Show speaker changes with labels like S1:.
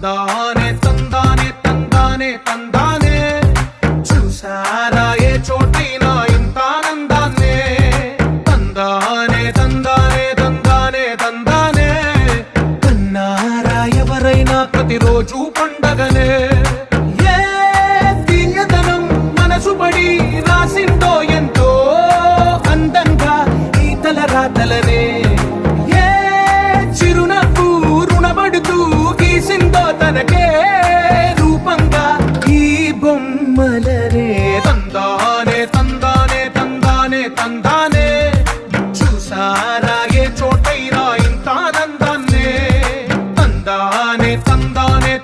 S1: తందానే తందానే తందానే తందానే చూసారా ఏ చోటైనా ఇంత ఆనందాన్నే తందానే తందానే తందానే తందానే కన్నారా ఎవరైనా ప్రతిరోజు పండగనే ఏ తీయదనం మనసు పడి రాసిందో ఎంతో అందంగా ఈ తలరాతలనే ఏ చిరునవ్వు రుణపడుతూ గీసిందో తనకే రూపంగా ఈ బొమ్మలనే తందానే తందానే తందానే తందానే చూసారా ఏ చోటైనా ఇంత ఆనందాన్నే తందానే తందానే